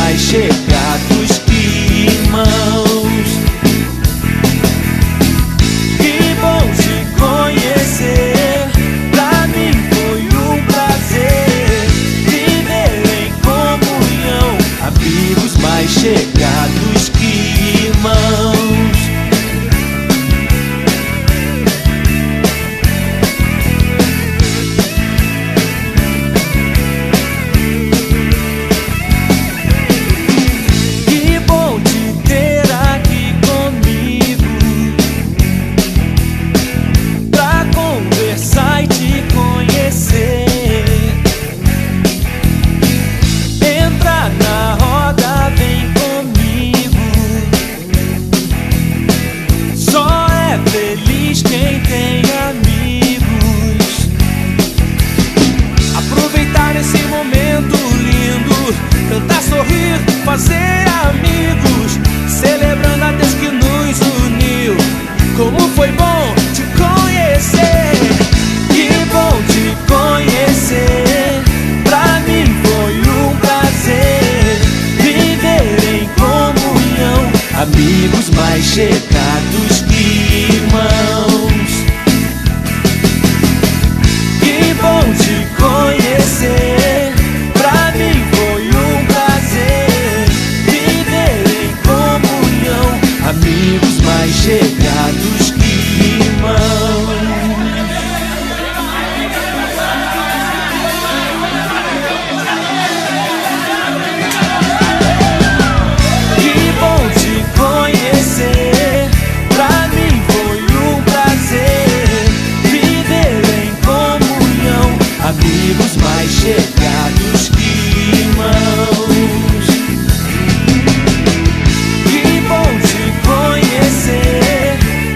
mais chegados que irmãos. Que bom te conhecer, pra mim foi um prazer viver em comunhão, amigos mais chegados que irmãos. Fazer amigos, celebrando a Deus que nos uniu. Como foi bom te conhecer, que bom te conhecer. Pra mim foi um prazer viver em comunhão, amigos mais chegados que irmãos. Que bom te conhecer, pra mim foi um prazer amigos mais chegados que irmãos. Que bom te conhecer, pra mim foi um prazer viver em comunhão, amigos mais chegados que irmãos.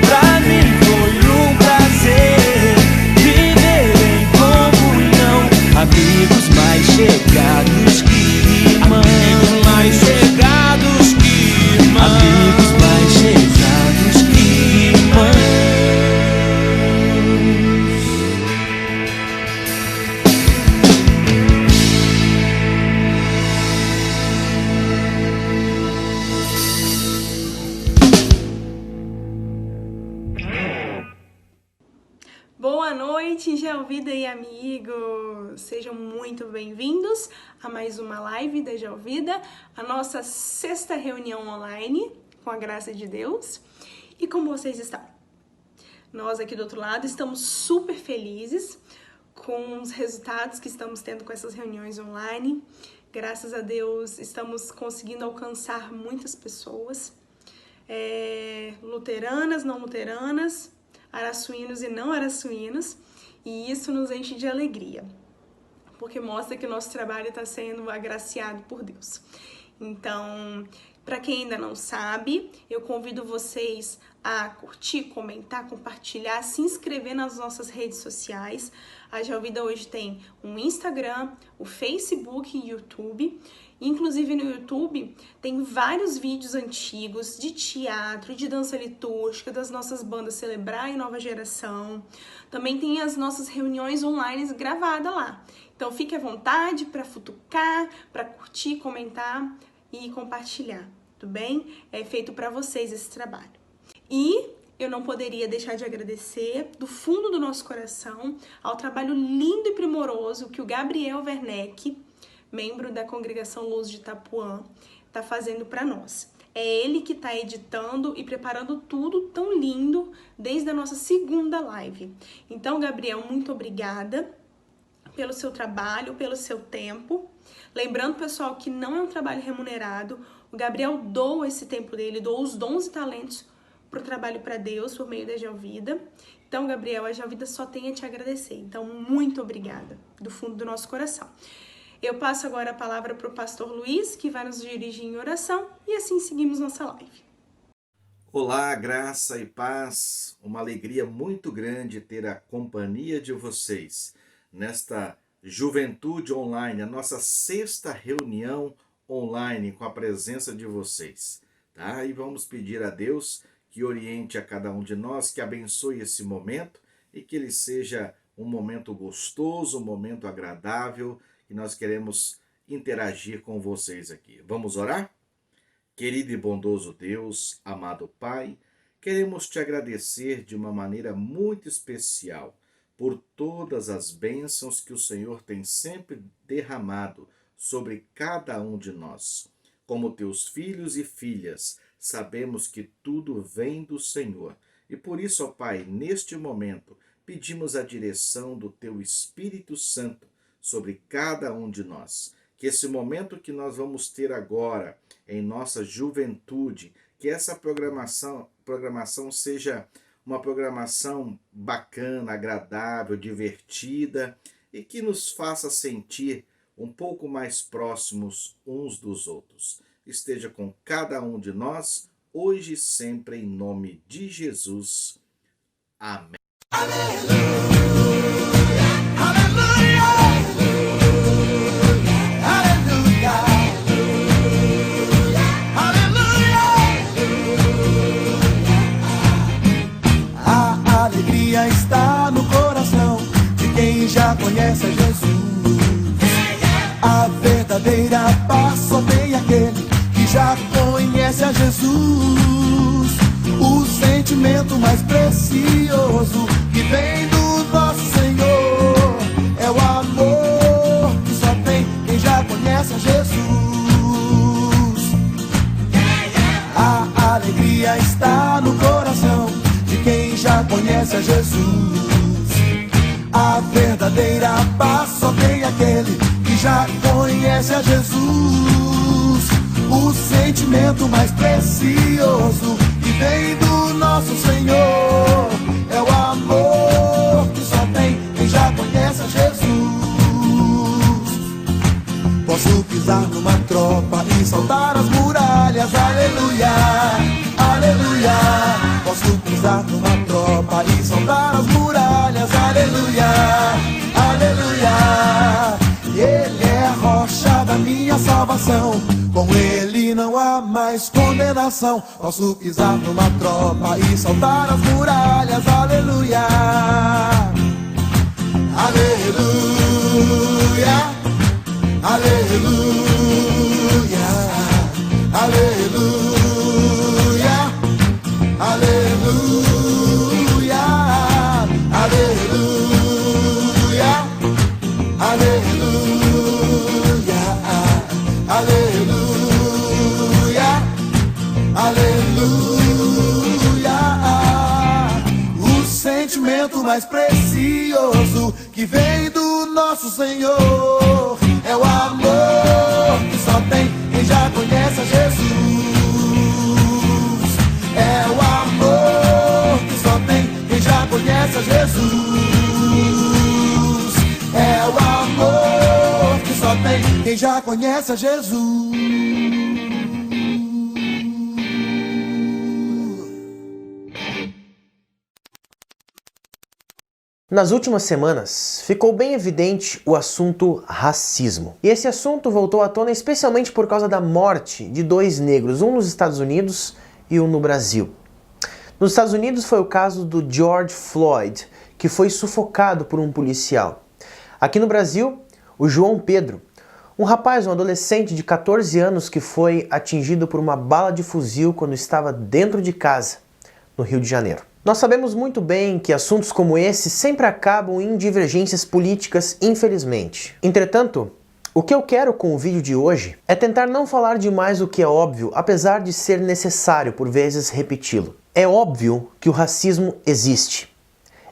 Pra mim foi um prazer viver em comunhão, amigos mais chegados que irmãos. Amigos mais chegados que irmãos. Amigos mais chegados que irmãos. Boa noite, Geovida e amigos! Sejam muito bem-vindos a mais uma live da Geovida, a nossa sexta reunião online, com a graça de Deus. E como vocês estão? Nós aqui do outro lado estamos super felizes com os resultados que estamos tendo com essas reuniões online. Graças a Deus estamos conseguindo alcançar muitas pessoas, luteranas, não luteranas, araçuínos e não araçuínos, e isso nos enche de alegria, porque mostra que o nosso trabalho está sendo agraciado por Deus. Então, para quem ainda não sabe, eu convido vocês a curtir, comentar, compartilhar, se inscrever nas nossas redes sociais. A Geovida hoje tem um Instagram, o Facebook e YouTube. Inclusive no YouTube tem vários vídeos antigos de teatro, de dança litúrgica, das nossas bandas Celebrar e Nova Geração. Também tem as nossas reuniões online gravadas lá. Então fique à vontade para futucar, para curtir, comentar e compartilhar, tudo bem? É feito para vocês esse trabalho. E eu não poderia deixar de agradecer do fundo do nosso coração ao trabalho lindo e primoroso que o Gabriel Werneck, membro da Congregação Luz de Itapuã, está fazendo para nós. É ele que está editando e preparando tudo tão lindo desde a nossa segunda live. Então, Gabriel, muito obrigada pelo seu trabalho, pelo seu tempo. Lembrando, pessoal, que não é um trabalho remunerado. O Gabriel doa esse tempo dele, doa os dons e talentos para o trabalho para Deus por meio da Geovida. Então, Gabriel, a Geovida só tem a te agradecer. Então, muito obrigada do fundo do nosso coração. Eu passo agora a palavra para o pastor Luiz, que vai nos dirigir em oração, e assim seguimos nossa live. Olá, graça e paz. Uma alegria muito grande ter a companhia de vocês nesta Juventude Online, a nossa sexta reunião online com a presença de vocês, tá? E vamos pedir a Deus que oriente a cada um de nós, que abençoe esse momento e que ele seja um momento gostoso, um momento agradável, que nós queremos interagir com vocês aqui. Vamos orar? Querido e bondoso Deus, amado Pai, queremos te agradecer de uma maneira muito especial por todas as bênçãos que o Senhor tem sempre derramado sobre cada um de nós. Como teus filhos e filhas, sabemos que tudo vem do Senhor. E por isso, ó Pai, neste momento, pedimos a direção do teu Espírito Santo sobre cada um de nós. Que esse momento que nós vamos ter agora em nossa juventude, que essa programação seja uma programação bacana, agradável, divertida e que nos faça sentir um pouco mais próximos uns dos outros. Esteja com cada um de nós, hoje e sempre, em nome de Jesus. Amém. A alegria está no coração de quem já conhece a Jesus. A verdadeira paz só tem aquele que já conhece a Jesus. O sentimento mais precioso que vem do nosso Senhor é o amor que só tem quem já conhece a Jesus. A alegria está no coração de quem já conhece a Jesus. A verdadeira paz só tem aquele que já conhece a Jesus. O sentimento mais precioso que vem do nosso Senhor é o amor que só tem quem já conhece a Jesus. Posso pisar numa tropa e saltar as muralhas, aleluia, aleluia. Posso pisar numa tropa e saltar as muralhas, aleluia, aleluia. Ele é a rocha da minha salvação, com ele não há mais condenação. Posso pisar numa tropa e saltar as muralhas, aleluia, aleluia, aleluia, aleluia, aleluia, aleluia, aleluia, aleluia, aleluia. O sentimento mais precioso que vem do nosso Senhor é o amor que só tem quem já conhece a Jesus. É o amor que só tem quem já conhece a Jesus. É o amor que só tem quem já conhece a Jesus. Nas últimas semanas, ficou bem evidente o assunto racismo. E esse assunto voltou à tona especialmente por causa da morte de dois negros, um nos Estados Unidos e um no Brasil. Nos Estados Unidos foi o caso do George Floyd, que foi sufocado por um policial. Aqui no Brasil, o João Pedro, um rapaz, um adolescente de 14 anos que foi atingido por uma bala de fuzil quando estava dentro de casa, no Rio de Janeiro. Nós sabemos muito bem que assuntos como esse sempre acabam em divergências políticas, infelizmente. Entretanto, o que eu quero com o vídeo de hoje é tentar não falar demais o que é óbvio, apesar de ser necessário por vezes repeti-lo. É óbvio que o racismo existe.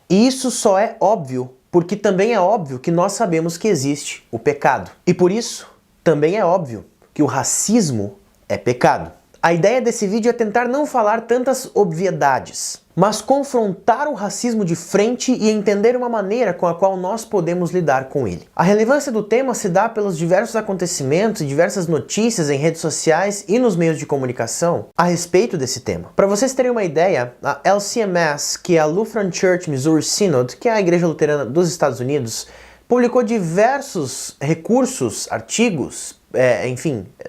E isso só é óbvio porque também é óbvio que nós sabemos que existe o pecado. E por isso, também é óbvio que o racismo é pecado. A ideia desse vídeo é tentar não falar tantas obviedades, mas confrontar o racismo de frente e entender uma maneira com a qual nós podemos lidar com ele. A relevância do tema se dá pelos diversos acontecimentos e diversas notícias em redes sociais e nos meios de comunicação a respeito desse tema. Para vocês terem uma ideia, a LCMS, que é a Lutheran Church Missouri Synod, que é a Igreja Luterana dos Estados Unidos, publicou diversos recursos, artigos,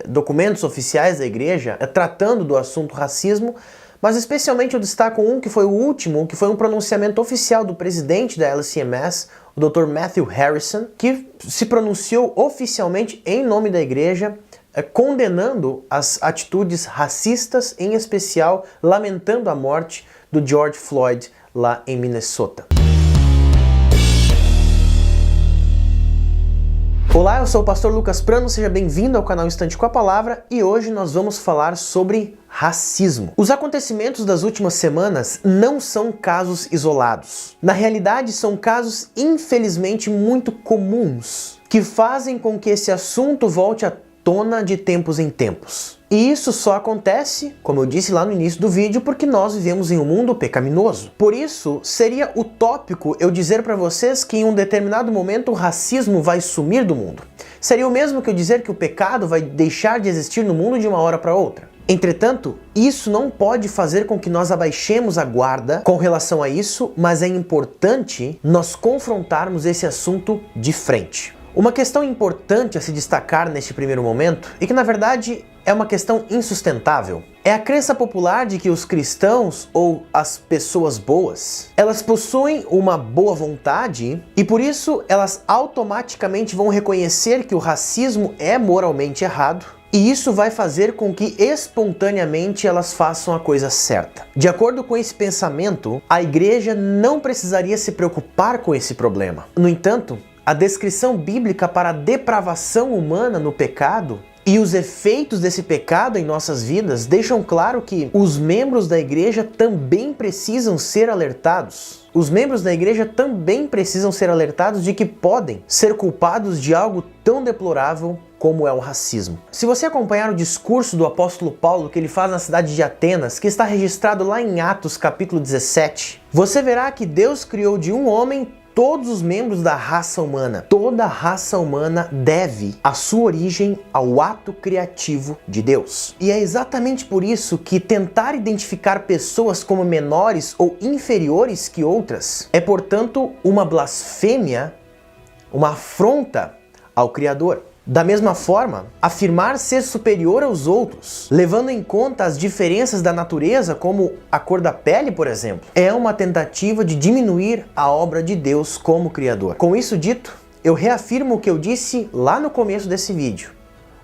documentos oficiais da igreja tratando do assunto racismo, mas especialmente eu destaco um que foi o último, que foi um pronunciamento oficial do presidente da LCMS, o Dr. Matthew Harrison, que se pronunciou oficialmente em nome da igreja, condenando as atitudes racistas, em especial lamentando a morte do George Floyd lá em Minnesota. Olá, eu sou o pastor Lucas Prano, seja bem-vindo ao canal Instante com a Palavra e hoje nós vamos falar sobre racismo. Os acontecimentos das últimas semanas não são casos isolados. Na realidade, são casos infelizmente muito comuns que fazem com que esse assunto volte à tona de tempos em tempos. E isso só acontece, como eu disse lá no início do vídeo, porque nós vivemos em um mundo pecaminoso. Por isso, seria utópico eu dizer para vocês que em um determinado momento o racismo vai sumir do mundo. Seria o mesmo que eu dizer que o pecado vai deixar de existir no mundo de uma hora para outra. Entretanto, isso não pode fazer com que nós abaixemos a guarda com relação a isso, mas é importante nós confrontarmos esse assunto de frente. Uma questão importante a se destacar neste primeiro momento, e que na verdade é uma questão insustentável, é a crença popular de que os cristãos ou as pessoas boas, elas possuem uma boa vontade e por isso elas automaticamente vão reconhecer que o racismo é moralmente errado e isso vai fazer com que espontaneamente elas façam a coisa certa. De acordo com esse pensamento, a igreja não precisaria se preocupar com esse problema. No entanto, a descrição bíblica para a depravação humana no pecado e os efeitos desse pecado em nossas vidas deixam claro que os membros da igreja também precisam ser alertados. Os membros da igreja também precisam ser alertados de que podem ser culpados de algo tão deplorável como é o racismo. Se você acompanhar o discurso do apóstolo Paulo que ele faz na cidade de Atenas, que está registrado lá em Atos capítulo 17, você verá que Deus criou de um homem todos os membros da raça humana. Toda a raça humana deve a sua origem ao ato criativo de Deus. E é exatamente por isso que tentar identificar pessoas como menores ou inferiores que outras é, portanto, uma blasfêmia, uma afronta ao Criador. Da mesma forma, afirmar ser superior aos outros, levando em conta as diferenças da natureza, como a cor da pele, por exemplo, é uma tentativa de diminuir a obra de Deus como Criador. Com isso dito, eu reafirmo o que eu disse lá no começo desse vídeo.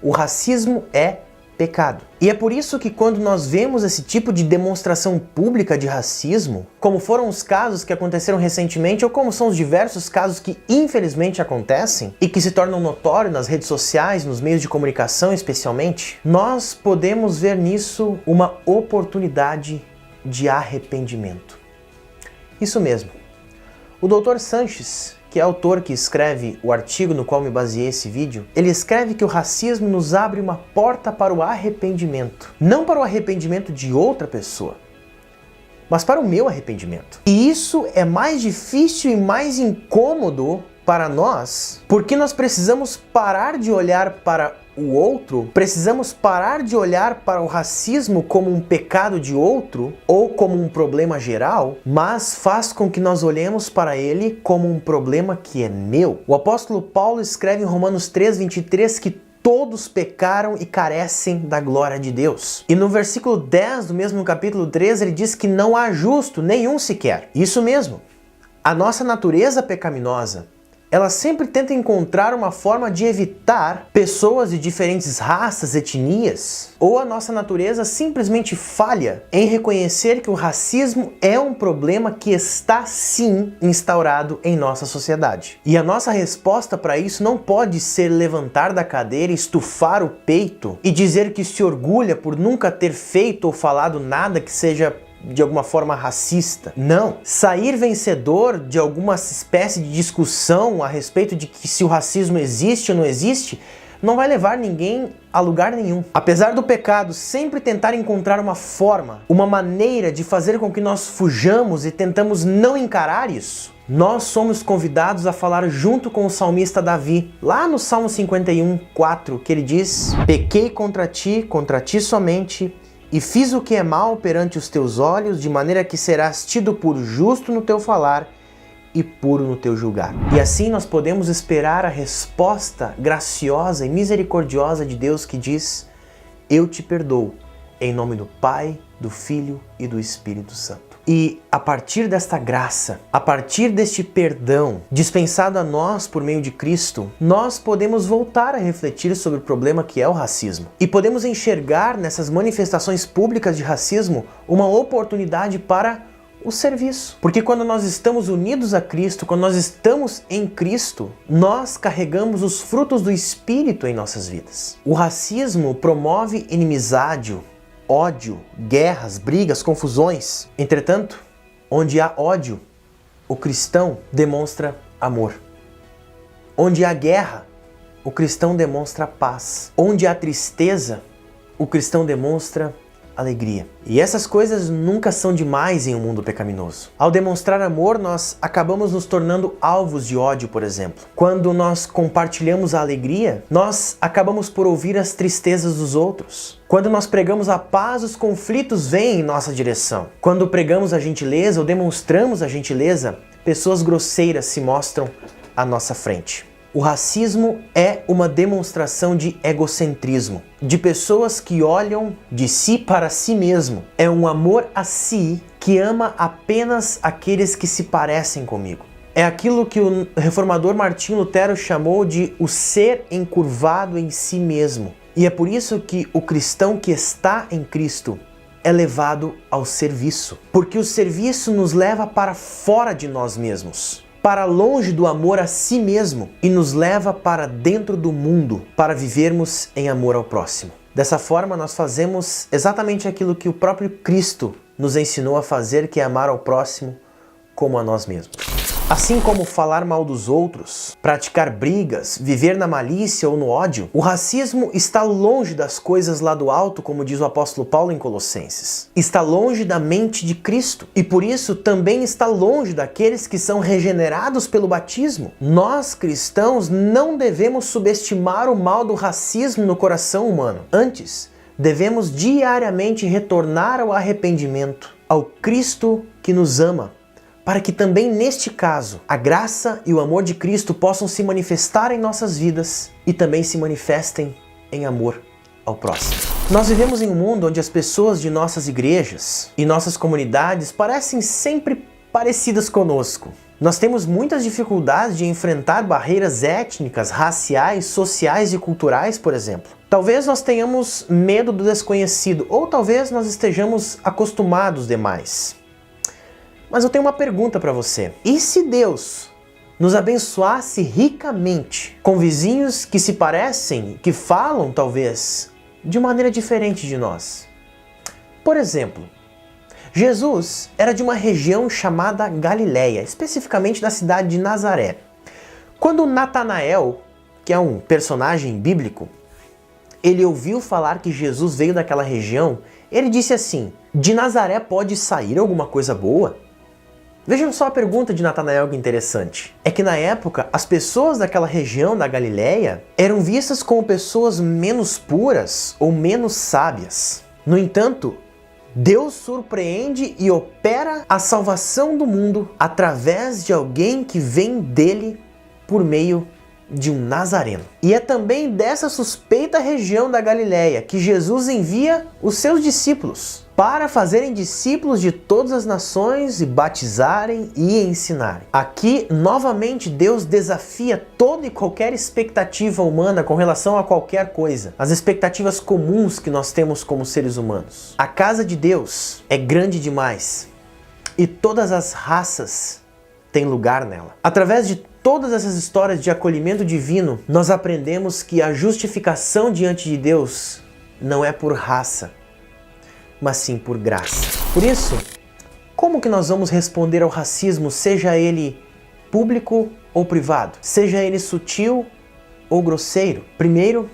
O racismo é pecado. E é por isso que quando nós vemos esse tipo de demonstração pública de racismo, como foram os casos que aconteceram recentemente ou como são os diversos casos que infelizmente acontecem e que se tornam notórios nas redes sociais, nos meios de comunicação especialmente, nós podemos ver nisso uma oportunidade de arrependimento. Isso mesmo. O Dr. Sanches, que é autor que escreve o artigo no qual me baseei esse vídeo, ele escreve que o racismo nos abre uma porta para o arrependimento. Não para o arrependimento de outra pessoa, mas para o meu arrependimento. E isso é mais difícil e mais incômodo para nós, porque nós precisamos parar de olhar para o outro, precisamos parar de olhar para o racismo como um pecado de outro ou como um problema geral, mas faz com que nós olhemos para ele como um problema que é meu. O apóstolo Paulo escreve em Romanos 3:23 que todos pecaram e carecem da glória de Deus. E no versículo 10 do mesmo capítulo 3 ele diz que não há justo, nenhum sequer. Isso mesmo. A nossa natureza pecaminosa, ela sempre tenta encontrar uma forma de evitar pessoas de diferentes raças, etnias, ou a nossa natureza simplesmente falha em reconhecer que o racismo é um problema que está sim instaurado em nossa sociedade. E a nossa resposta para isso não pode ser levantar da cadeira, estufar o peito e dizer que se orgulha por nunca ter feito ou falado nada que seja de alguma forma racista. Não. Sair vencedor de alguma espécie de discussão a respeito de que se o racismo existe ou não existe, não vai levar ninguém a lugar nenhum. Apesar do pecado sempre tentar encontrar uma forma, uma maneira de fazer com que nós fujamos e tentamos não encarar isso, nós somos convidados a falar junto com o salmista Davi, lá no Salmo 51:4, que ele diz: "Pequei contra ti somente, e fiz o que é mal perante os teus olhos, de maneira que serás tido por justo no teu falar e puro no teu julgar." E assim nós podemos esperar a resposta graciosa e misericordiosa de Deus que diz: "Eu te perdoo, Em nome do Pai, do Filho e do Espírito Santo. E a partir desta graça, a partir deste perdão dispensado a nós por meio de Cristo, nós podemos voltar a refletir sobre o problema que é o racismo. E podemos enxergar nessas manifestações públicas de racismo uma oportunidade para o serviço. Porque quando nós estamos unidos a Cristo, quando nós estamos em Cristo, nós carregamos os frutos do Espírito em nossas vidas. O racismo promove inimizade, ódio, guerras, brigas, confusões. Entretanto, onde há ódio, o cristão demonstra amor. Onde há guerra, o cristão demonstra paz. Onde há tristeza, o cristão demonstra alegria. E essas coisas nunca são demais em um mundo pecaminoso. Ao demonstrar amor, nós acabamos nos tornando alvos de ódio, por exemplo. Quando nós compartilhamos a alegria, nós acabamos por ouvir as tristezas dos outros. Quando nós pregamos a paz, os conflitos vêm em nossa direção. Quando pregamos a gentileza ou demonstramos a gentileza, pessoas grosseiras se mostram à nossa frente. O racismo é uma demonstração de egocentrismo, de pessoas que olham de si para si mesmo. É um amor a si que ama apenas aqueles que se parecem comigo. É aquilo que o reformador Martinho Lutero chamou de o ser encurvado em si mesmo. E é por isso que o cristão que está em Cristo é levado ao serviço. Porque o serviço nos leva para fora de nós mesmos, para longe do amor a si mesmo, e nos leva para dentro do mundo, para vivermos em amor ao próximo. Dessa forma, nós fazemos exatamente aquilo que o próprio Cristo nos ensinou a fazer, que é amar ao próximo como a nós mesmos. Assim como falar mal dos outros, praticar brigas, viver na malícia ou no ódio, o racismo está longe das coisas lá do alto, como diz o apóstolo Paulo em Colossenses. Está longe da mente de Cristo e por isso também está longe daqueles que são regenerados pelo batismo. Nós, cristãos, não devemos subestimar o mal do racismo no coração humano. Antes, devemos diariamente retornar ao arrependimento, ao Cristo que nos ama, para que também neste caso a graça e o amor de Cristo possam se manifestar em nossas vidas e também se manifestem em amor ao próximo. Nós vivemos em um mundo onde as pessoas de nossas igrejas e nossas comunidades parecem sempre parecidas conosco. Nós temos muitas dificuldades de enfrentar barreiras étnicas, raciais, sociais e culturais, por exemplo. Talvez nós tenhamos medo do desconhecido ou talvez nós estejamos acostumados demais. Mas eu tenho uma pergunta para você. E se Deus nos abençoasse ricamente com vizinhos que se parecem, que falam talvez de maneira diferente de nós? Por exemplo, Jesus era de uma região chamada Galileia, especificamente da cidade de Nazaré. Quando Natanael, que é um personagem bíblico, ele ouviu falar que Jesus veio daquela região, ele disse assim: de Nazaré pode sair alguma coisa boa? Vejam só a pergunta de Natanael, que interessante. É que na época, as pessoas daquela região da Galileia eram vistas como pessoas menos puras ou menos sábias. No entanto, Deus surpreende e opera a salvação do mundo através de alguém que vem dele por meio de um nazareno. E é também dessa suspeita região da Galileia que Jesus envia os seus discípulos para fazerem discípulos de todas as nações e batizarem e ensinarem. Aqui, novamente, Deus desafia toda e qualquer expectativa humana com relação a qualquer coisa. As expectativas comuns que nós temos como seres humanos. A casa de Deus é grande demais e todas as raças têm lugar nela. Através de todas essas histórias de acolhimento divino, nós aprendemos que a justificação diante de Deus não é por raça, mas sim por graça. Por isso, como que nós vamos responder ao racismo, seja ele público ou privado? Seja ele sutil ou grosseiro? Primeiro,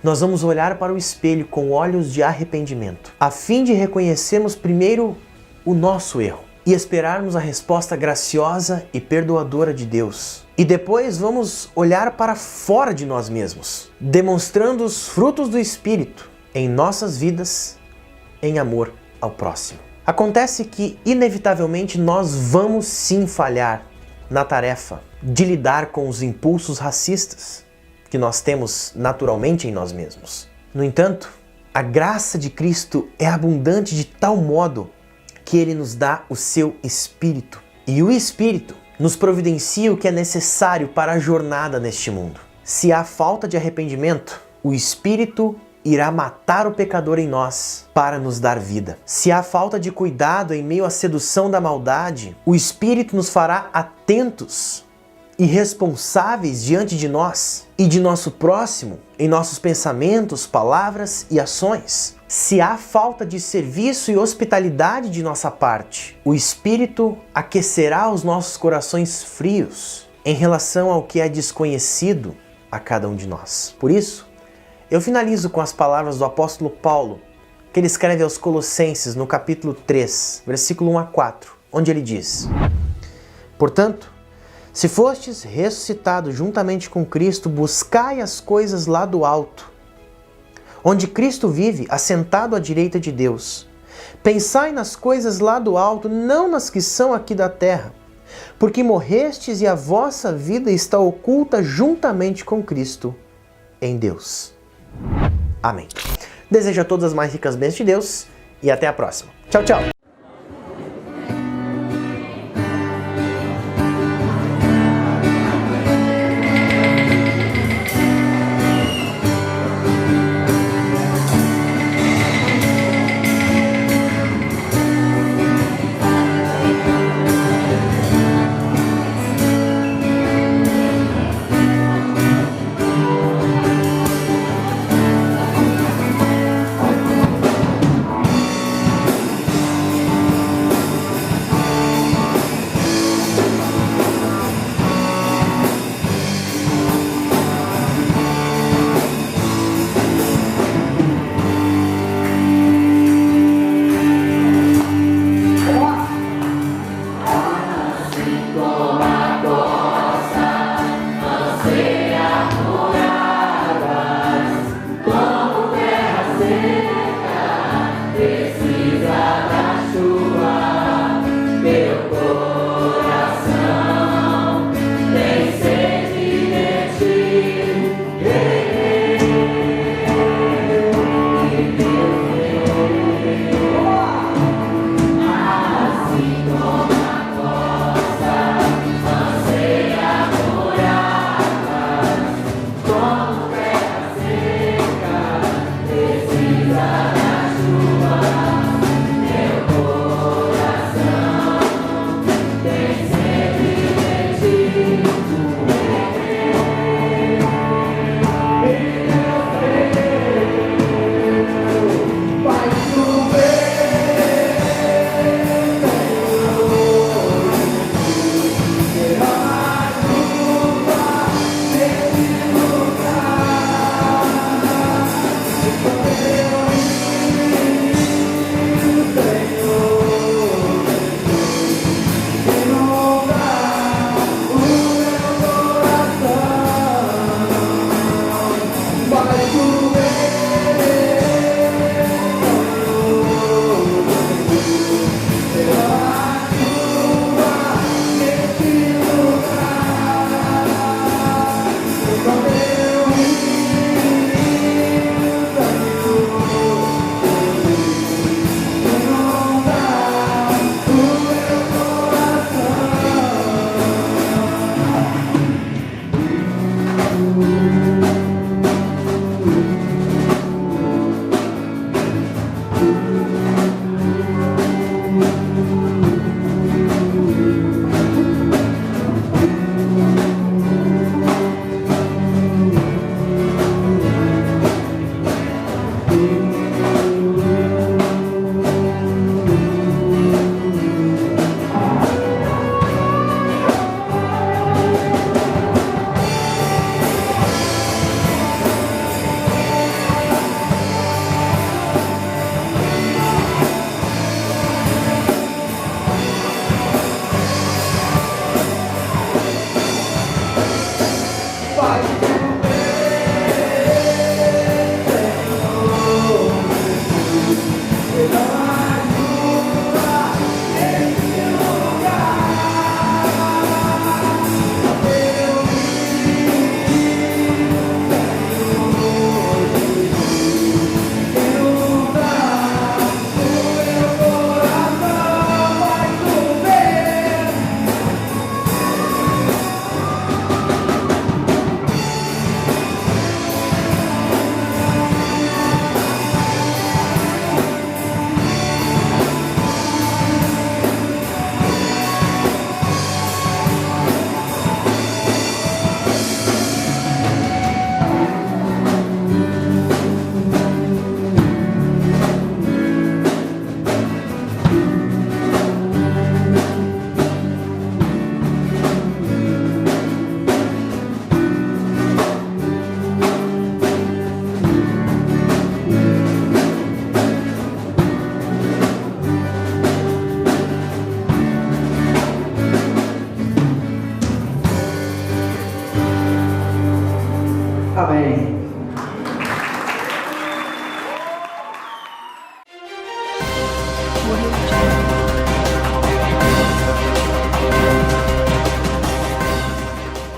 nós vamos olhar para o espelho com olhos de arrependimento, a fim de reconhecermos primeiro o nosso erro e esperarmos a resposta graciosa e perdoadora de Deus. E depois vamos olhar para fora de nós mesmos, demonstrando os frutos do Espírito em nossas vidas, em amor ao próximo. Acontece que, inevitavelmente, nós vamos sim falhar na tarefa de lidar com os impulsos racistas que nós temos naturalmente em nós mesmos. No entanto, A graça de Cristo é abundante de tal modo que Ele nos dá o seu Espírito. E o Espírito nos providencia o que é necessário para a jornada neste mundo. Se há falta de arrependimento, o Espírito irá matar o pecador em nós para nos dar vida. Se há falta de cuidado em meio à sedução da maldade, o Espírito nos fará atentos e responsáveis diante de nós e de nosso próximo em nossos pensamentos, palavras e ações. Se há falta de serviço e hospitalidade de nossa parte, o Espírito aquecerá os nossos corações frios em relação ao que é desconhecido a cada um de nós. Por isso, eu finalizo com as palavras do apóstolo Paulo, que ele escreve aos Colossenses no capítulo 3, versículo 1 a 4, onde ele diz: Portanto, se fostes ressuscitados juntamente com Cristo, buscai as coisas lá do alto, onde Cristo vive, assentado à direita de Deus. Pensai nas coisas lá do alto, não nas que são aqui da terra, porque morrestes e a vossa vida está oculta juntamente com Cristo em Deus. Amém. Desejo a todas as mais ricas bênçãos de Deus e até a próxima. Tchau, tchau.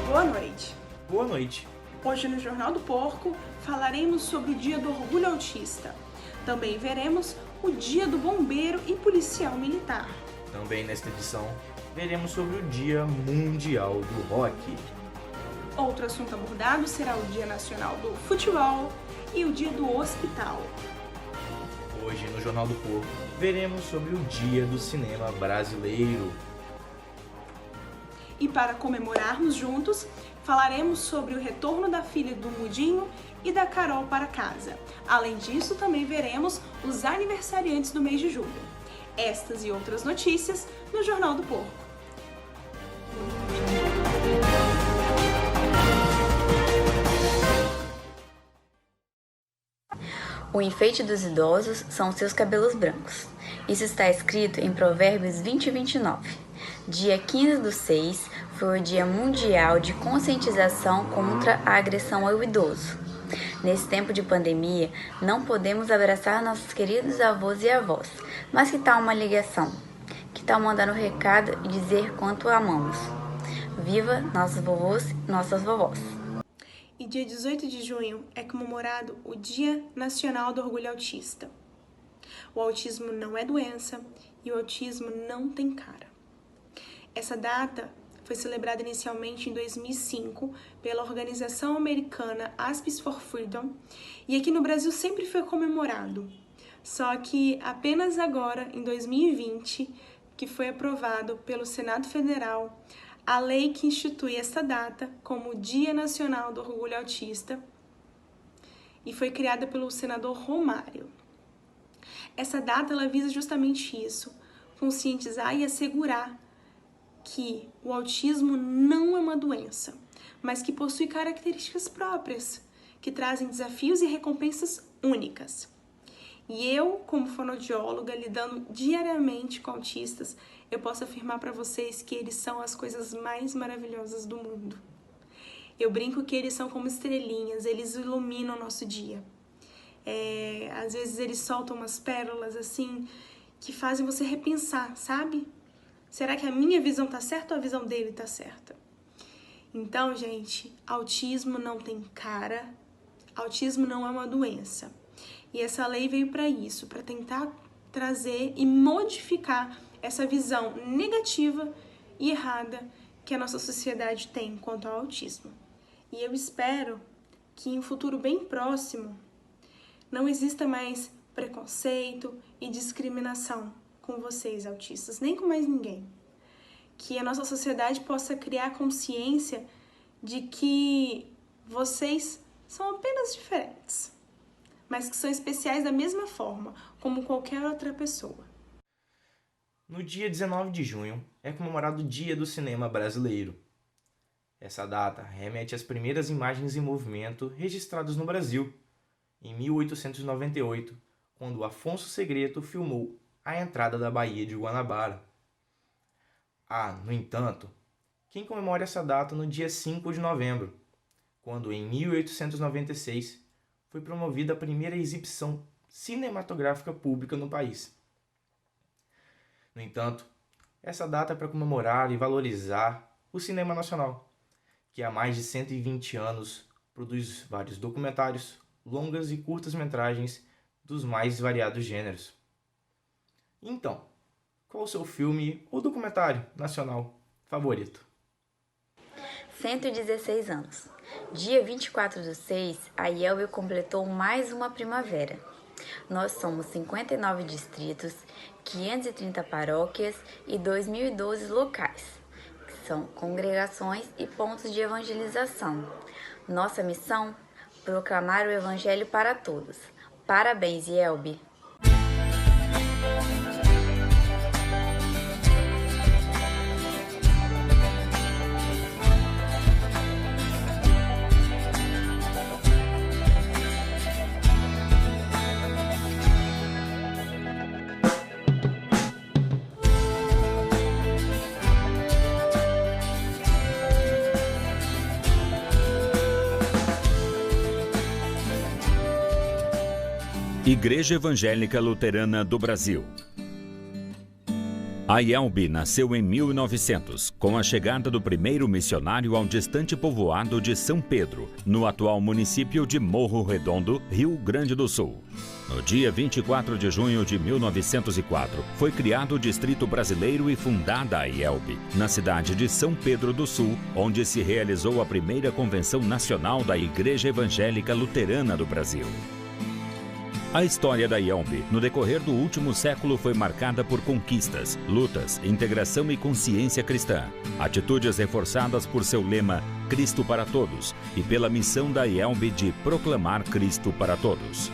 Boa noite. Boa noite. Hoje no Jornal do Porco falaremos sobre o Dia do Orgulho Autista. Também veremos o Dia do Bombeiro e Policial Militar. Também nesta edição veremos sobre o Dia Mundial do Rock. Outro assunto abordado será o Dia Nacional do Futebol e o Dia do Hospital. Hoje no Jornal do Porco veremos sobre o Dia do Cinema Brasileiro. E para comemorarmos juntos, falaremos sobre o retorno da filha do Mudinho e da Carol para casa. Além disso, também veremos os aniversariantes do mês de julho. Estas e outras notícias no Jornal do Porco. O enfeite dos idosos são seus cabelos brancos. Isso está escrito em Provérbios 20 e 29. Dia 15/6 foi o Dia Mundial de Conscientização contra a Agressão ao Idoso. Nesse tempo de pandemia, não podemos abraçar nossos queridos avós e avós, mas que tal uma ligação? Que tal mandar um recado e dizer quanto amamos? Viva nossos vovôs e nossas vovós! E dia 18 de junho é comemorado o Dia Nacional do Orgulho Autista. O autismo não é doença e o autismo não tem cara. Essa data foi celebrada inicialmente em 2005 pela organização americana Aspis for Freedom e aqui no Brasil sempre foi comemorado. Só que apenas agora, em 2020, que foi aprovado pelo Senado Federal a lei que institui esta data como Dia Nacional do Orgulho Autista e foi criada pelo senador Romário. Essa data ela visa justamente isso, conscientizar e assegurar que o autismo não é uma doença, mas que possui características próprias, que trazem desafios e recompensas únicas. E eu, como fonoaudióloga, lidando diariamente com autistas, eu posso afirmar para vocês que eles são as coisas mais maravilhosas do mundo. Eu brinco que eles são como estrelinhas, eles iluminam o nosso dia. Às vezes eles soltam umas pérolas assim, que fazem você repensar, sabe? Será que a minha visão tá certa ou a visão dele tá certa? Então, gente, autismo não tem cara, autismo não é uma doença. E essa lei veio para isso, para tentar trazer e modificar essa visão negativa e errada que a nossa sociedade tem quanto ao autismo. E eu espero que em um futuro bem próximo não exista mais preconceito e discriminação com vocês autistas, nem com mais ninguém. Que a nossa sociedade possa criar consciência de que vocês são apenas diferentes, mas que são especiais da mesma forma, como qualquer outra pessoa. No dia 19 de junho é comemorado o Dia do Cinema Brasileiro. Essa data remete às primeiras imagens em movimento registradas no Brasil, em 1898, quando Afonso Segreto filmou a entrada da Baía de Guanabara. No entanto, quem comemora essa data no dia 5 de novembro, quando em 1896 foi promovida a primeira exibição cinematográfica pública no país. No entanto, essa data é para comemorar e valorizar o cinema nacional, que há mais de 120 anos produz vários documentários, longas e curtas-metragens dos mais variados gêneros. Então, qual o seu filme ou documentário nacional favorito? 116 anos. Dia 24/6, a IELB completou mais uma primavera. Nós somos 59 distritos, 530 paróquias e 2.012 locais, que são congregações e pontos de evangelização. Nossa missão? Proclamar o Evangelho para todos. Parabéns, IELB! Igreja Evangélica Luterana do Brasil. A IELB nasceu em 1900, com a chegada do primeiro missionário ao distante povoado de São Pedro, no atual município de Morro Redondo, Rio Grande do Sul. No dia 24 de junho de 1904, foi criado o Distrito Brasileiro e fundada a IELB, na cidade de São Pedro do Sul, onde se realizou a primeira Convenção Nacional da Igreja Evangélica Luterana do Brasil. A história da IELB, no decorrer do último século, foi marcada por conquistas, lutas, integração e consciência cristã. Atitudes reforçadas por seu lema Cristo para Todos e pela missão da IELB de proclamar Cristo para todos.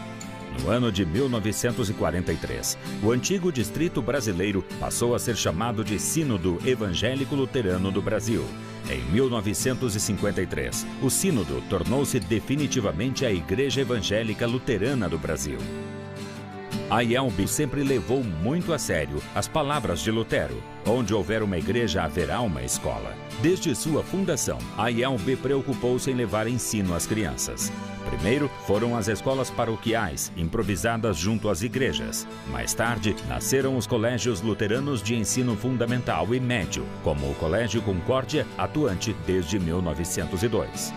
No ano de 1943, o antigo Distrito Brasileiro passou a ser chamado de Sínodo Evangélico Luterano do Brasil. Em 1953, o Sínodo tornou-se definitivamente a Igreja Evangélica Luterana do Brasil. A IELB sempre levou muito a sério as palavras de Lutero: onde houver uma igreja, haverá uma escola. Desde sua fundação, a IELB preocupou-se em levar ensino às crianças. Primeiro foram as escolas paroquiais, improvisadas junto às igrejas. Mais tarde, nasceram os colégios luteranos de ensino fundamental e médio, como o Colégio Concórdia, atuante desde 1902.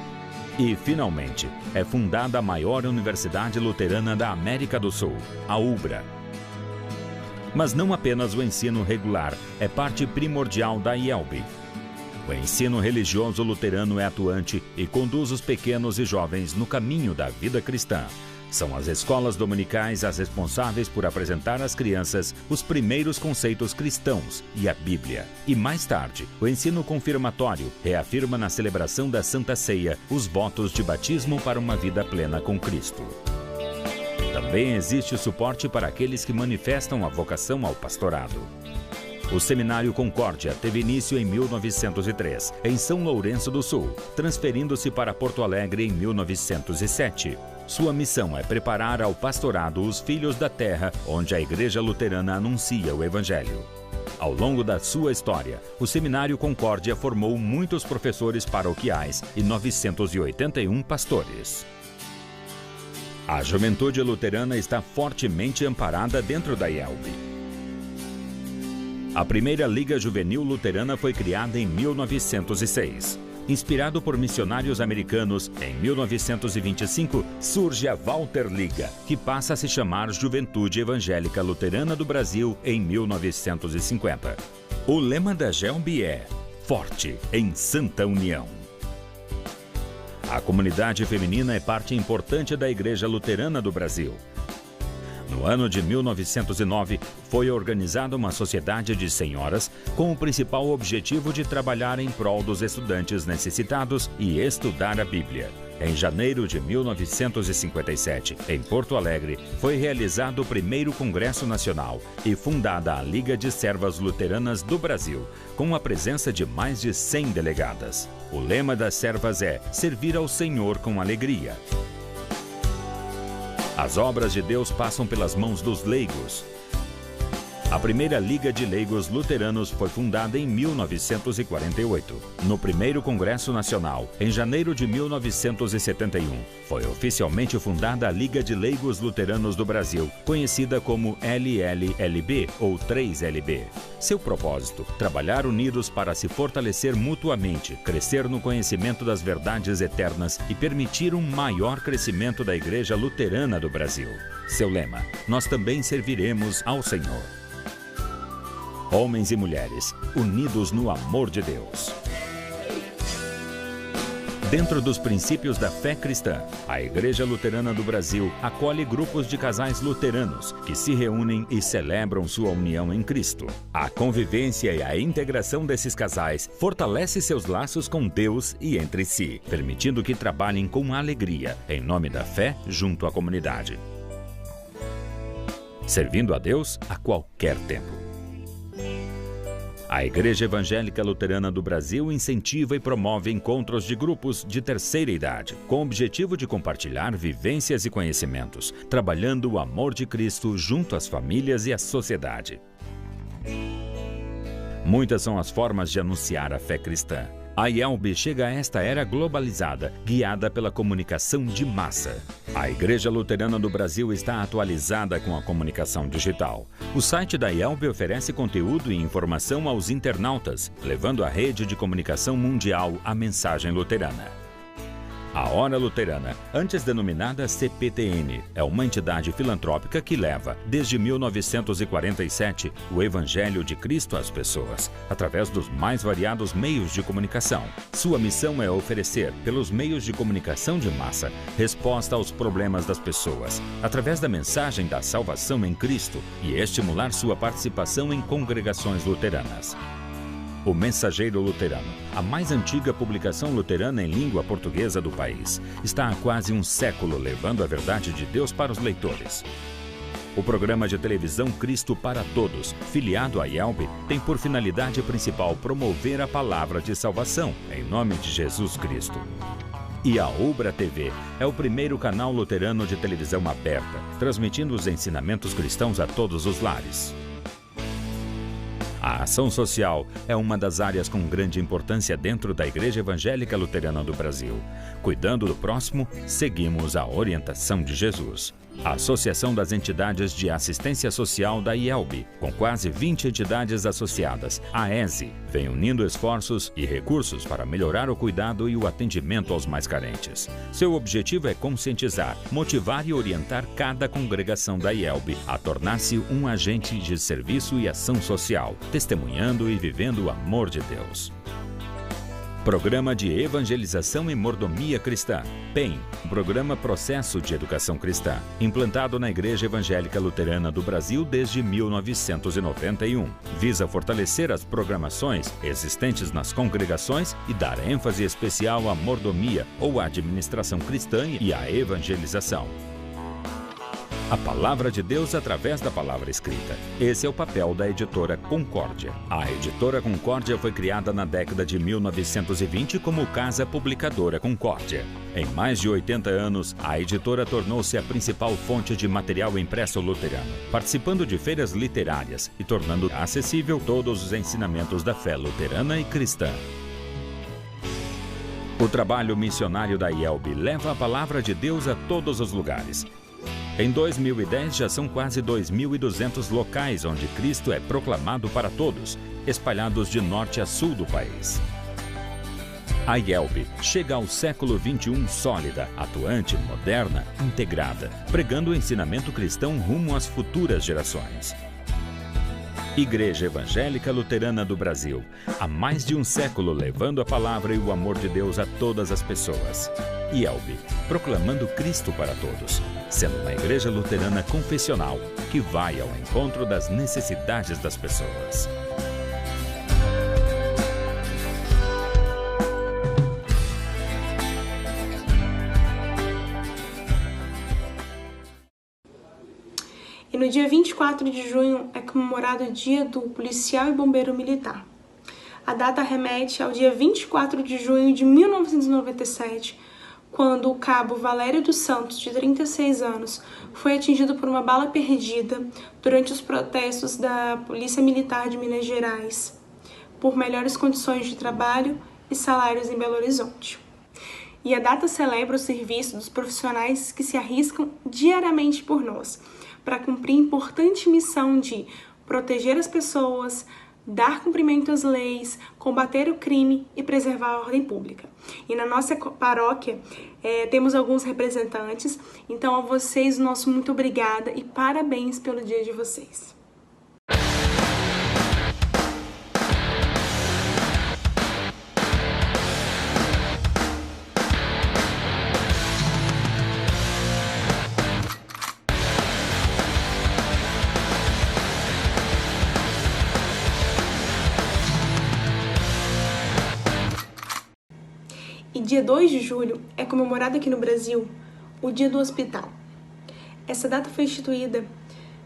E, finalmente, é fundada a maior universidade luterana da América do Sul, a UBRA. Mas não apenas o ensino regular é parte primordial da IELB. O ensino religioso luterano é atuante e conduz os pequenos e jovens no caminho da vida cristã. São as escolas dominicais as responsáveis por apresentar às crianças os primeiros conceitos cristãos e a Bíblia. E mais tarde, o ensino confirmatório reafirma na celebração da Santa Ceia os votos de batismo para uma vida plena com Cristo. Também existe suporte para aqueles que manifestam a vocação ao pastorado. O Seminário Concórdia teve início em 1903, em São Lourenço do Sul, transferindo-se para Porto Alegre em 1907. Sua missão é preparar ao pastorado os filhos da terra, onde a Igreja Luterana anuncia o Evangelho. Ao longo da sua história, o Seminário Concórdia formou muitos professores paroquiais e 981 pastores. A juventude luterana está fortemente amparada dentro da IELB. A primeira Liga Juvenil Luterana foi criada em 1906. Inspirado por missionários americanos, em 1925 surge a Walter Liga, que passa a se chamar Juventude Evangélica Luterana do Brasil em 1950. O lema da GELB é Forte em Santa União. A comunidade feminina é parte importante da Igreja Luterana do Brasil. No ano de 1909, foi organizada uma sociedade de senhoras com o principal objetivo de trabalhar em prol dos estudantes necessitados e estudar a Bíblia. Em janeiro de 1957, em Porto Alegre, foi realizado o primeiro Congresso Nacional e fundada a Liga de Servas Luteranas do Brasil, com a presença de mais de 100 delegadas. O lema das servas é servir ao Senhor com alegria. As obras de Deus passam pelas mãos dos leigos. A primeira Liga de Leigos Luteranos foi fundada em 1948. No primeiro Congresso Nacional, em janeiro de 1971, foi oficialmente fundada a Liga de Leigos Luteranos do Brasil, conhecida como LLLB ou 3LB. Seu propósito, trabalhar unidos para se fortalecer mutuamente, crescer no conhecimento das verdades eternas e permitir um maior crescimento da Igreja Luterana do Brasil. Seu lema, nós também serviremos ao Senhor. Homens e mulheres, unidos no amor de Deus. Dentro dos princípios da fé cristã, a Igreja Luterana do Brasil acolhe grupos de casais luteranos que se reúnem e celebram sua união em Cristo. A convivência e a integração desses casais fortalece seus laços com Deus e entre si, permitindo que trabalhem com alegria, em nome da fé, junto à comunidade. Servindo a Deus a qualquer tempo. A Igreja Evangélica Luterana do Brasil incentiva e promove encontros de grupos de terceira idade, com o objetivo de compartilhar vivências e conhecimentos, trabalhando o amor de Cristo junto às famílias e à sociedade. Muitas são as formas de anunciar a fé cristã. A IELB chega a esta era globalizada, guiada pela comunicação de massa. A Igreja Luterana do Brasil está atualizada com a comunicação digital. O site da IELB oferece conteúdo e informação aos internautas, levando à rede de comunicação mundial a mensagem luterana. A Hora Luterana, antes denominada CPTN, é uma entidade filantrópica que leva, desde 1947, o Evangelho de Cristo às pessoas, através dos mais variados meios de comunicação. Sua missão é oferecer, pelos meios de comunicação de massa, resposta aos problemas das pessoas, através da mensagem da salvação em Cristo e estimular sua participação em congregações luteranas. O Mensageiro Luterano, a mais antiga publicação luterana em língua portuguesa do país, está há quase um século levando a verdade de Deus para os leitores. O programa de televisão Cristo para Todos, filiado à IELB, tem por finalidade principal promover a palavra de salvação, em nome de Jesus Cristo. E a Ubra TV é o primeiro canal luterano de televisão aberta, transmitindo os ensinamentos cristãos a todos os lares. A ação social é uma das áreas com grande importância dentro da Igreja Evangélica Luterana do Brasil. Cuidando do próximo, seguimos a orientação de Jesus. A Associação das Entidades de Assistência Social da IELB, com quase 20 entidades associadas, a ESE, vem unindo esforços e recursos para melhorar o cuidado e o atendimento aos mais carentes. Seu objetivo é conscientizar, motivar e orientar cada congregação da IELB a tornar-se um agente de serviço e ação social, testemunhando e vivendo o amor de Deus. Programa de Evangelização e Mordomia Cristã, PEM, Programa Processo de Educação Cristã, implantado na Igreja Evangélica Luterana do Brasil desde 1991. Visa fortalecer as programações existentes nas congregações e dar ênfase especial à mordomia ou à administração cristã e à evangelização. A palavra de Deus através da palavra escrita. Esse é o papel da editora Concórdia. A editora Concórdia foi criada na década de 1920 como Casa Publicadora Concórdia. Em mais de 80 anos, a editora tornou-se a principal fonte de material impresso luterano, participando de feiras literárias e tornando acessível todos os ensinamentos da fé luterana e cristã. O trabalho missionário da IELB leva a palavra de Deus a todos os lugares. Em 2010, já são quase 2.200 locais onde Cristo é proclamado para todos, espalhados de norte a sul do país. A IELB chega ao século XXI sólida, atuante, moderna, integrada, pregando o ensinamento cristão rumo às futuras gerações. Igreja Evangélica Luterana do Brasil, há mais de um século levando a palavra e o amor de Deus a todas as pessoas. IELB, proclamando Cristo para todos, sendo uma igreja luterana confessional que vai ao encontro das necessidades das pessoas. E no dia 24 de junho é comemorado o Dia do Policial e Bombeiro Militar. A data remete ao dia 24 de junho de 1997, quando o cabo Valério dos Santos, de 36 anos, foi atingido por uma bala perdida durante os protestos da Polícia Militar de Minas Gerais por melhores condições de trabalho e salários em Belo Horizonte. E a data celebra o serviço dos profissionais que se arriscam diariamente por nós, para cumprir a importante missão de proteger as pessoas, dar cumprimento às leis, combater o crime e preservar a ordem pública. E na nossa paróquia temos alguns representantes, então a vocês nosso muito obrigada e parabéns pelo dia de vocês. E dia 2 de julho é comemorado aqui no Brasil o Dia do Hospital. Essa data foi instituída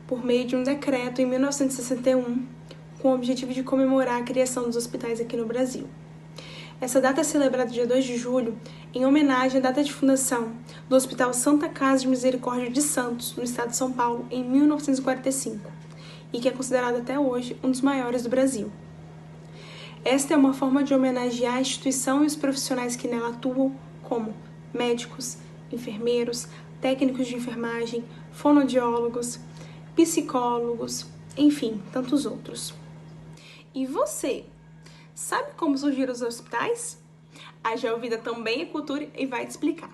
por meio de um decreto em 1961, com o objetivo de comemorar a criação dos hospitais aqui no Brasil. Essa data é celebrada dia 2 de julho em homenagem à data de fundação do Hospital Santa Casa de Misericórdia de Santos, no estado de São Paulo, em 1945, e que é considerado até hoje um dos maiores do Brasil. Esta é uma forma de homenagear a instituição e os profissionais que nela atuam, como médicos, enfermeiros, técnicos de enfermagem, fonoaudiólogos, psicólogos, enfim, tantos outros. E você, sabe como surgiram os hospitais? A Geovida também é cultura e vai te explicar.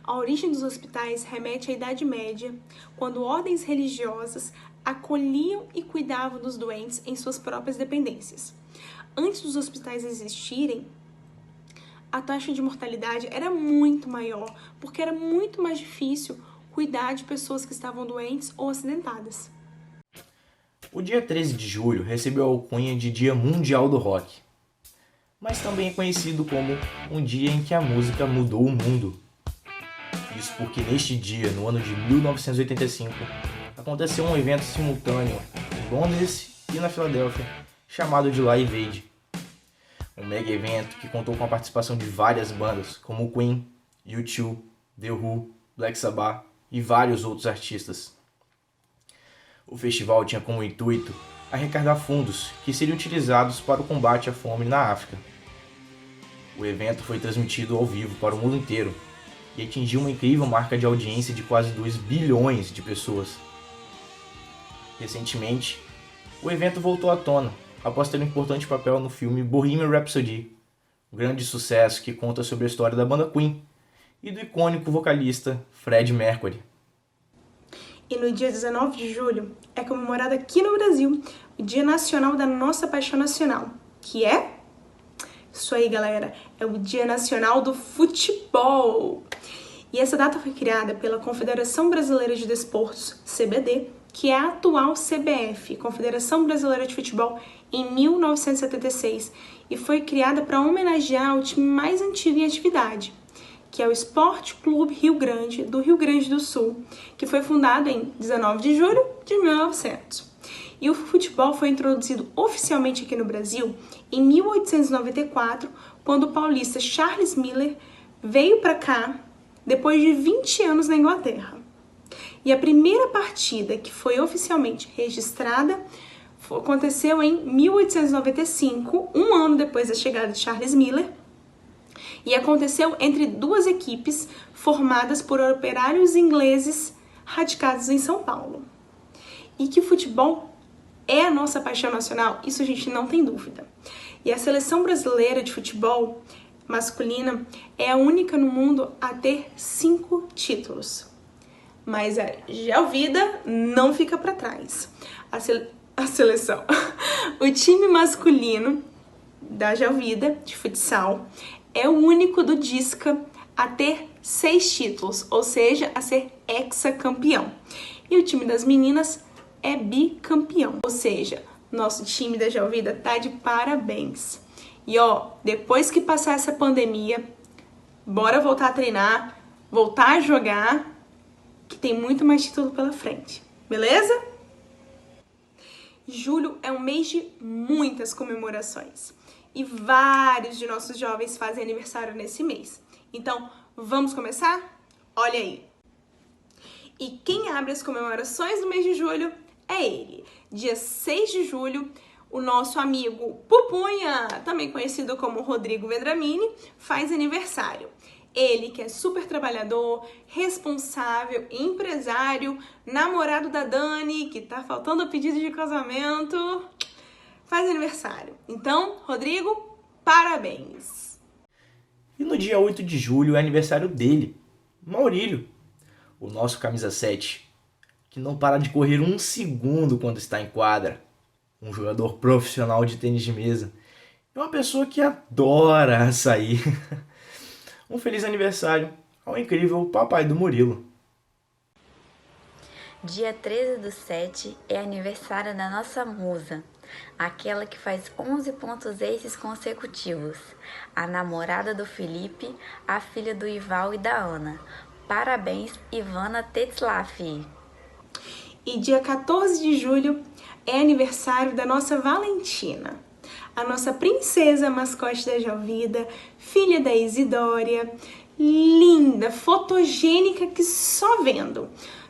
A origem dos hospitais remete à Idade Média, quando ordens religiosas acolhiam e cuidavam dos doentes em suas próprias dependências. Antes dos hospitais existirem, a taxa de mortalidade era muito maior, porque era muito mais difícil cuidar de pessoas que estavam doentes ou acidentadas. O dia 13 de julho recebeu a alcunha de Dia Mundial do Rock, mas também é conhecido como um dia em que a música mudou o mundo. Isso porque neste dia, no ano de 1985, aconteceu um evento simultâneo em Londres e na Filadélfia, chamado de Live Aid. Um mega evento que contou com a participação de várias bandas, como o Queen, U2, The Who, Black Sabbath e vários outros artistas. O festival tinha como intuito arrecadar fundos que seriam utilizados para o combate à fome na África. O evento foi transmitido ao vivo para o mundo inteiro e atingiu uma incrível marca de audiência de quase 2 bilhões de pessoas. Recentemente, o evento voltou à tona após ter um importante papel no filme Bohemian Rhapsody, um grande sucesso que conta sobre a história da banda Queen e do icônico vocalista Freddie Mercury. E no dia 19 de julho é comemorado aqui no Brasil o Dia Nacional da Nossa Paixão Nacional, que é? Isso aí, galera, é o Dia Nacional do Futebol. E essa data foi criada pela Confederação Brasileira de Desportos, CBD, que é a atual CBF, Confederação Brasileira de Futebol, em 1976, e foi criada para homenagear o time mais antigo em atividade, que é o Esporte Clube Rio Grande, do Rio Grande do Sul, que foi fundado em 19 de julho de 1900. E o futebol foi introduzido oficialmente aqui no Brasil em 1894, quando o paulista Charles Miller veio para cá depois de 20 anos na Inglaterra. E a primeira partida que foi oficialmente registrada aconteceu em 1895, um ano depois da chegada de Charles Miller, e aconteceu entre duas equipes formadas por operários ingleses radicados em São Paulo. E que o futebol é a nossa paixão nacional, isso a gente não tem dúvida. E a seleção brasileira de futebol masculina é a única no mundo a ter 5 títulos. Mas a Geovida não fica para trás. A seleção, o time masculino da Geovida de futsal é o único do Disca a ter 6 títulos, ou seja, a ser hexacampeão. E o time das meninas é bicampeão, ou seja, nosso time da Geovida tá de parabéns. E ó, depois que passar essa pandemia, bora voltar a treinar, voltar a jogar, que tem muito mais título pela frente, beleza? Julho é um mês de muitas comemorações e vários de nossos jovens fazem aniversário nesse mês. Então, vamos começar? Olha aí! E quem abre as comemorações do mês de julho é ele. Dia 6 de julho, o nosso amigo Pupunha, também conhecido como Rodrigo Vendramini, faz aniversário. Ele que é super trabalhador, responsável, empresário, namorado da Dani, que tá faltando o pedido de casamento, faz aniversário. Então, Rodrigo, parabéns! E no dia 8 de julho é aniversário dele, Maurílio, o nosso camisa 7, que não para de correr um segundo quando está em quadra. Um jogador profissional de tênis de mesa. E uma pessoa que adora açaí. Um feliz aniversário ao incrível papai do Murilo. Dia 13/7 é aniversário da nossa musa, aquela que faz 11 pontos aces consecutivos, a namorada do Felipe, a filha do Ival e da Ana. Parabéns, Ivana Tetzlaff! E dia 14 de julho é aniversário da nossa Valentina, a nossa princesa mascote da Geovida, filha da Isidória, linda, fotogênica que só vendo,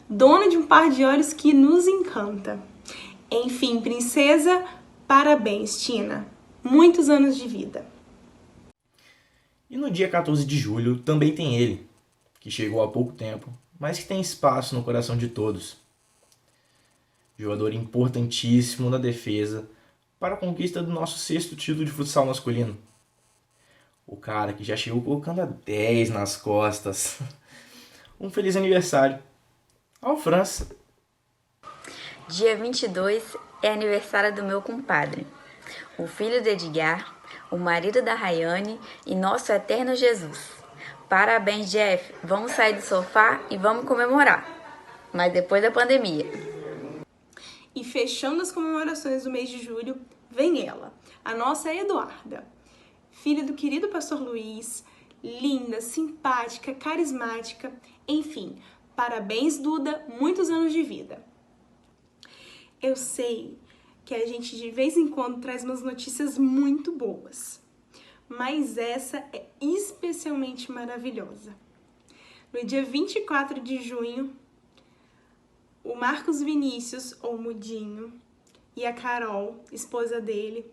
dona de um par de olhos que nos encanta. Enfim, princesa, parabéns, Tina. muitos anos de vida. E no dia 14 de julho também tem ele, que chegou há pouco tempo, mas que tem espaço no coração de todos. Jogador importantíssimo na defesa para a conquista do nosso 6º título de futsal masculino. O cara que já chegou colocando a 10 nas costas. Um feliz aniversário ao França. Dia 22 é aniversário do meu compadre, o filho de Edgar, o marido da Rayane e nosso eterno Jesus. Parabéns, Jeff. Vamos sair do sofá e vamos comemorar. Mas depois da pandemia. E fechando as comemorações do mês de julho, vem ela, a nossa Eduarda, filha do querido pastor Luiz, linda, simpática, carismática, enfim, parabéns, Duda, muitos anos de vida. Eu sei que a gente de vez em quando traz umas notícias muito boas, mas essa é especialmente maravilhosa. No dia 24 de junho, o Marcos Vinícius, ou Mudinho, e a Carol, esposa dele,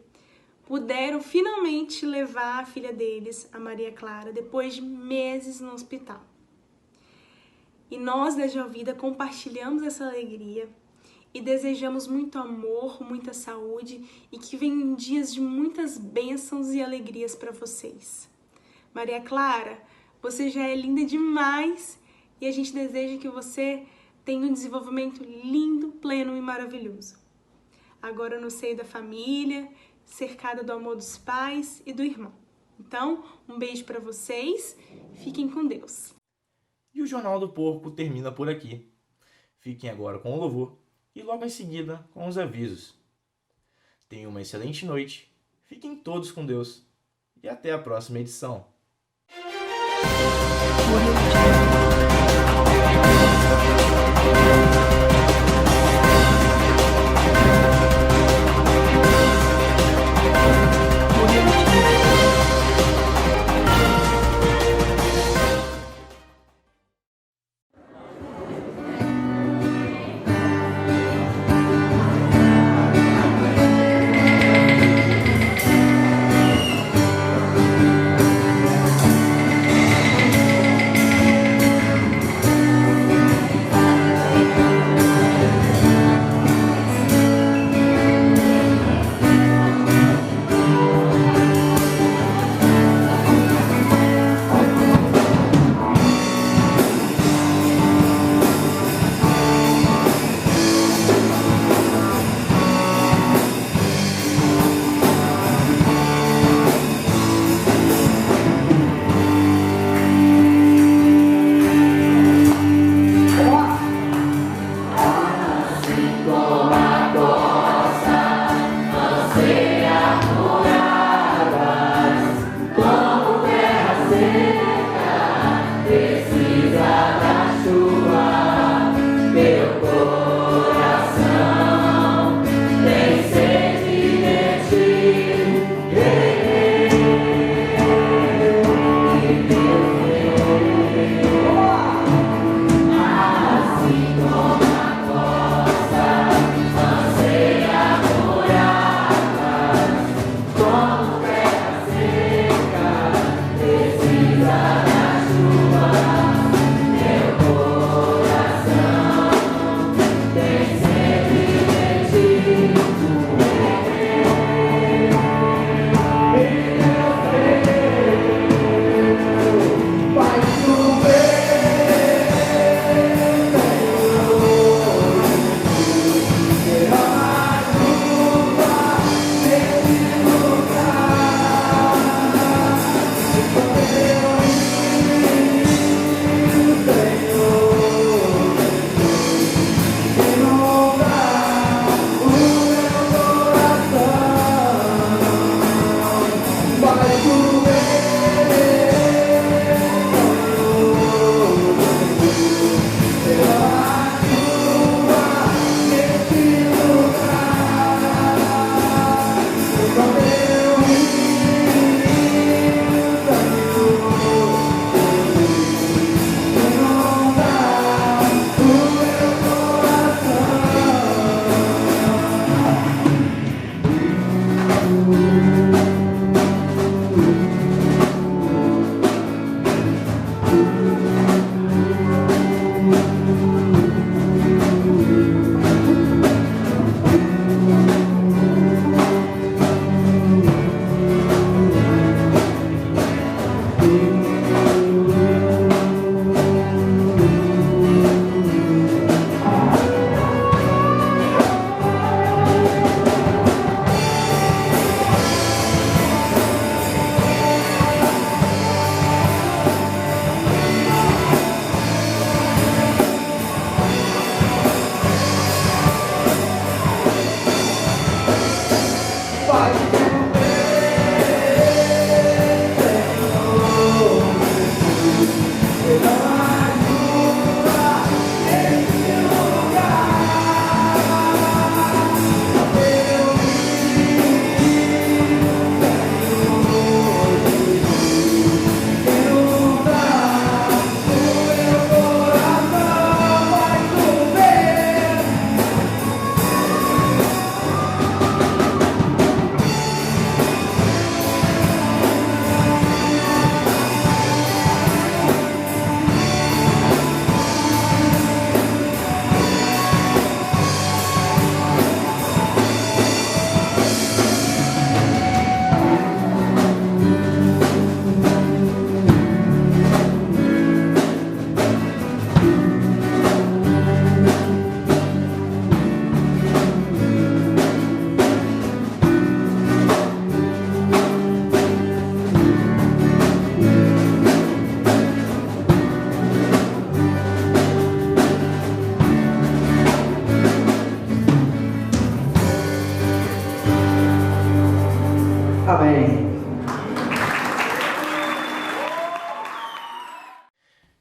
puderam finalmente levar a filha deles, a Maria Clara, depois de meses no hospital. E nós, da Geovida, compartilhamos essa alegria e desejamos muito amor, muita saúde e que venham dias de muitas bênçãos e alegrias para vocês. Maria Clara, você já é linda demais e a gente deseja que você tenha um desenvolvimento lindo, pleno e maravilhoso. Agora no seio da família, cercada do amor dos pais e do irmão. Então, um beijo para vocês, fiquem com Deus. E o Jornal do Porco termina por aqui. Fiquem agora com o louvor e logo em seguida com os avisos. Tenham uma excelente noite, fiquem todos com Deus e até a próxima edição.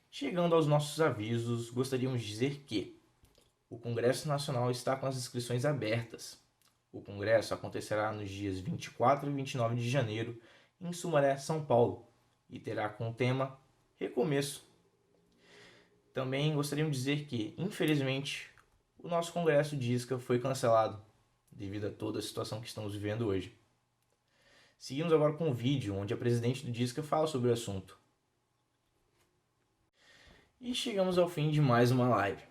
Chegando aos nossos avisos, gostaríamos de dizer que o Congresso Nacional está com as inscrições abertas. O congresso acontecerá nos dias 24 e 29 de janeiro em Sumaré, São Paulo, e terá como tema Recomeço. Também gostaríamos de dizer que, infelizmente, o nosso Congresso DISCA foi cancelado devido a toda a situação que estamos vivendo hoje. Seguimos agora com um vídeo onde a presidente do DISCA fala sobre o assunto. E chegamos ao fim de mais uma live.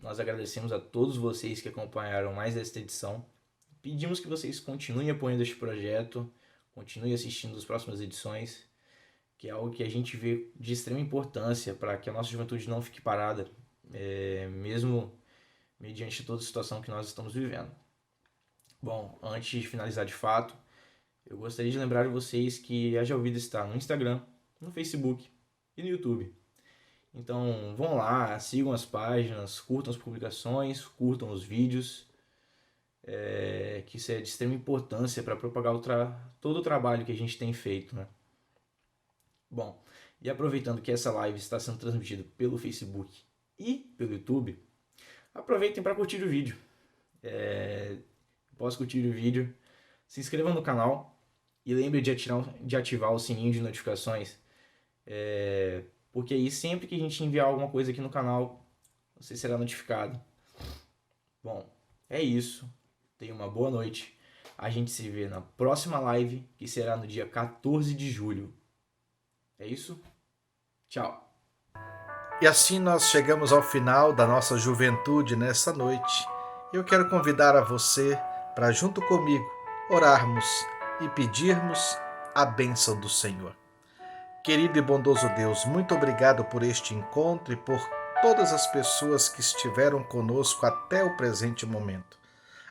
Nós agradecemos a todos vocês que acompanharam mais esta edição. Pedimos que vocês continuem apoiando este projeto, continuem assistindo as próximas edições, que é algo que a gente vê de extrema importância para que a nossa juventude não fique parada, mesmo mediante toda a situação que nós estamos vivendo. Bom, antes de finalizar de fato, eu gostaria de lembrar a vocês que a Haja Ouvida está no Instagram, no Facebook e no YouTube. Então vão lá, sigam as páginas, curtam as publicações, curtam os vídeos, que isso é de extrema importância para propagar todo o trabalho que a gente tem feito, né? Bom, e aproveitando que essa live está sendo transmitida pelo Facebook e pelo YouTube, aproveitem para curtir o vídeo. Após curtir o vídeo, se inscrevam no canal e lembre de ativar o sininho de notificações, porque aí sempre que a gente enviar alguma coisa aqui no canal, você será notificado. Bom, é isso. Tenha uma boa noite. A gente se vê na próxima live, que será no dia 14 de julho. É isso? Tchau. E assim nós chegamos ao final da nossa juventude nessa noite. Eu quero convidar a você para, junto comigo, orarmos e pedirmos a bênção do Senhor. Querido e bondoso Deus, muito obrigado por este encontro e por todas as pessoas que estiveram conosco até o presente momento.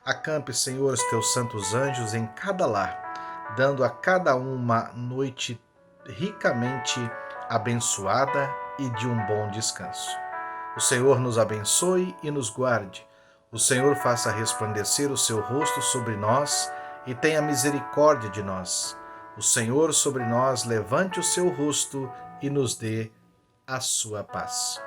Acampe, Senhor, os teus santos anjos em cada lar, dando a cada um uma noite ricamente abençoada e de um bom descanso. O Senhor nos abençoe e nos guarde. O Senhor faça resplandecer o seu rosto sobre nós e tenha misericórdia de nós. O Senhor sobre nós levante o seu rosto e nos dê a sua paz.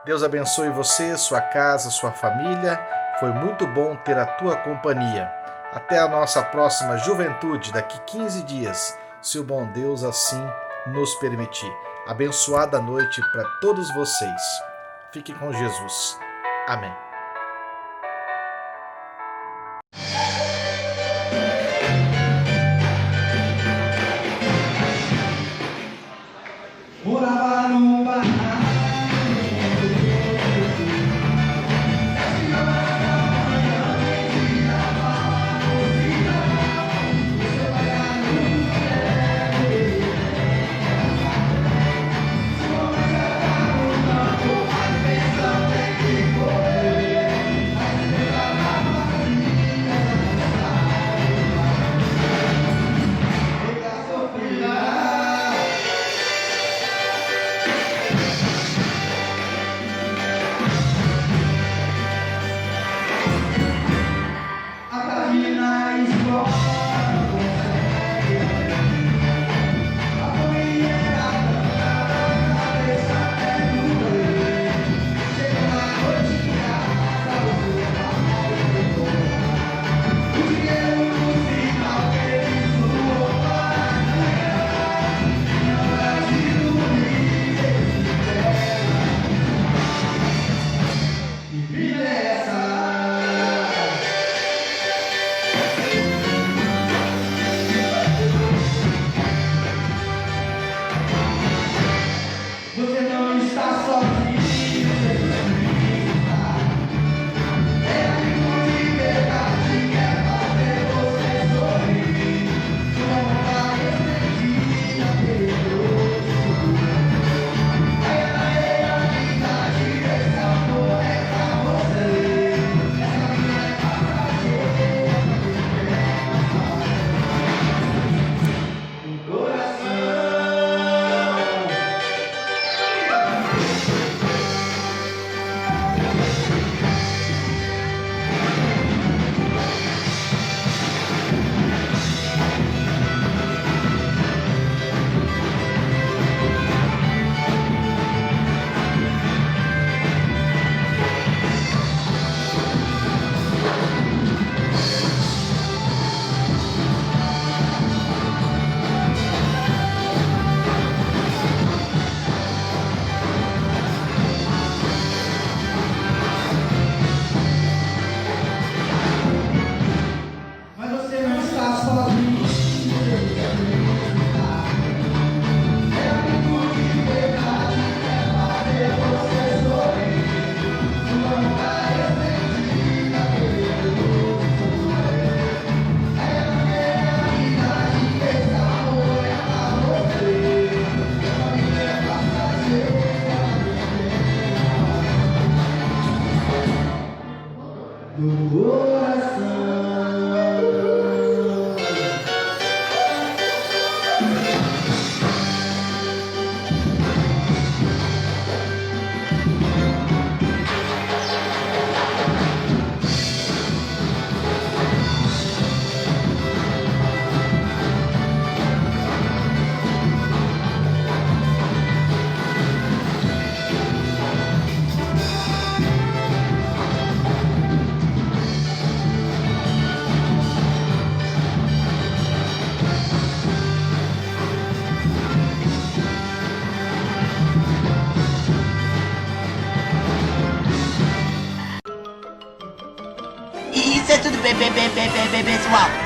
Deus abençoe você, sua casa, sua família. Foi muito bom ter a tua companhia. Até a nossa próxima juventude, daqui 15 dias, se o bom Deus assim nos permitir. Abençoada noite para todos vocês. Fiquem com Jesus. Amém. pessoal.